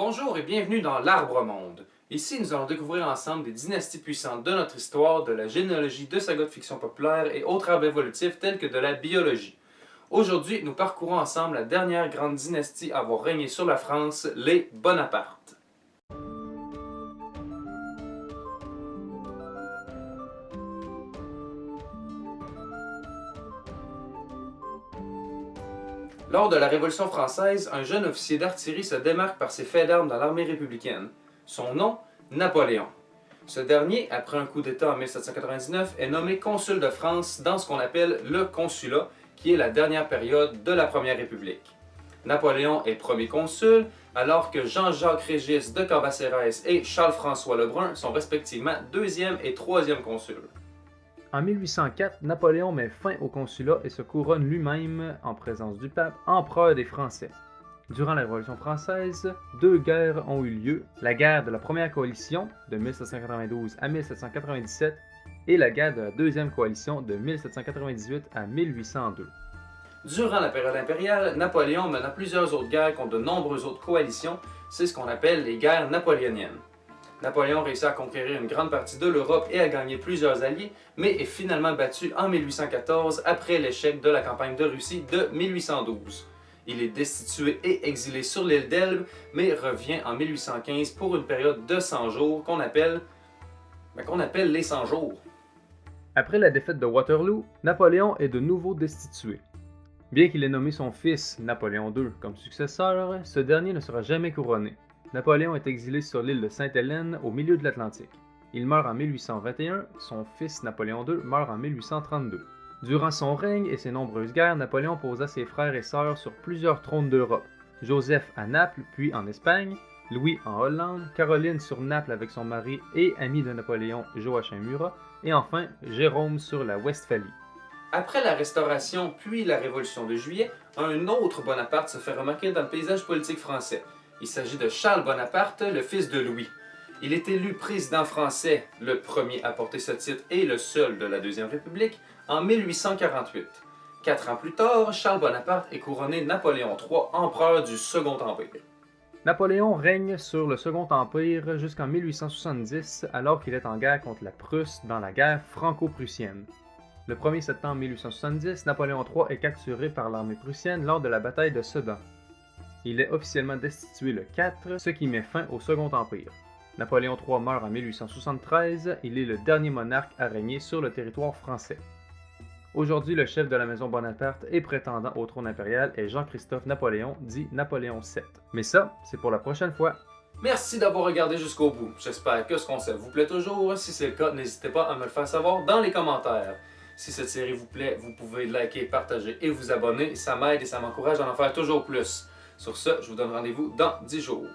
Bonjour et bienvenue dans l'Arbre Monde. Ici, nous allons découvrir ensemble des dynasties puissantes de notre histoire, de la généalogie, de sagas de fiction populaire et autres arbres évolutifs tels que de la biologie. Aujourd'hui, nous parcourons ensemble la dernière grande dynastie à avoir régné sur la France, les Bonaparte. Lors de la Révolution française, un jeune officier d'artillerie se démarque par ses faits d'armes dans l'armée républicaine. Son nom, Napoléon. Ce dernier, après un coup d'État en 1799, est nommé consul de France dans ce qu'on appelle le Consulat, qui est la dernière période de la Première République. Napoléon est premier consul, alors que Jean-Jacques Régis de Cambacérès et Charles-François Lebrun sont respectivement deuxième et troisième consuls. En 1804, Napoléon met fin au consulat et se couronne lui-même, en présence du pape, empereur des Français. Durant la Révolution française, deux guerres ont eu lieu, la guerre de la Première Coalition de 1792 à 1797 et la guerre de la Deuxième Coalition de 1798 à 1802. Durant la période impériale, Napoléon mena plusieurs autres guerres contre de nombreuses autres coalitions, c'est ce qu'on appelle les guerres napoléoniennes. Napoléon réussit à conquérir une grande partie de l'Europe et à gagner plusieurs alliés, mais est finalement battu en 1814 après l'échec de la campagne de Russie de 1812. Il est destitué et exilé sur l'île d'Elbe, mais revient en 1815 pour une période de 100 jours qu'on appelle les 100 jours. Après la défaite de Waterloo, Napoléon est de nouveau destitué. Bien qu'il ait nommé son fils Napoléon II comme successeur, ce dernier ne sera jamais couronné. Napoléon est exilé sur l'île de Sainte-Hélène au milieu de l'Atlantique. Il meurt en 1821, son fils Napoléon II meurt en 1832. Durant son règne et ses nombreuses guerres, Napoléon posa ses frères et sœurs sur plusieurs trônes d'Europe. Joseph à Naples, puis en Espagne, Louis en Hollande, Caroline sur Naples avec son mari et ami de Napoléon Joachim Murat, et enfin Jérôme sur la Westphalie. Après la Restauration puis la Révolution de Juillet, un autre Bonaparte se fait remarquer dans le paysage politique français. Il s'agit de Charles Bonaparte, le fils de Louis. Il est élu président français, le premier à porter ce titre et le seul de la Deuxième République, en 1848. 4 ans plus tard, Charles Bonaparte est couronné Napoléon III, empereur du Second Empire. Napoléon règne sur le Second Empire jusqu'en 1870, alors qu'il est en guerre contre la Prusse dans la guerre franco-prussienne. Le 1er septembre 1870, Napoléon III est capturé par l'armée prussienne lors de la bataille de Sedan. Il est officiellement destitué le 4, ce qui met fin au Second Empire. Napoléon III meurt en 1873, il est le dernier monarque à régner sur le territoire français. Aujourd'hui, le chef de la maison Bonaparte et prétendant au trône impérial est Jean-Christophe Napoléon, dit Napoléon VII. Mais ça, c'est pour la prochaine fois. Merci d'avoir regardé jusqu'au bout. J'espère que ce concept vous plaît toujours. Si c'est le cas, n'hésitez pas à me le faire savoir dans les commentaires. Si cette série vous plaît, vous pouvez liker, partager et vous abonner. Ça m'aide et ça m'encourage à en faire toujours plus. Sur ce, je vous donne rendez-vous dans 10 jours.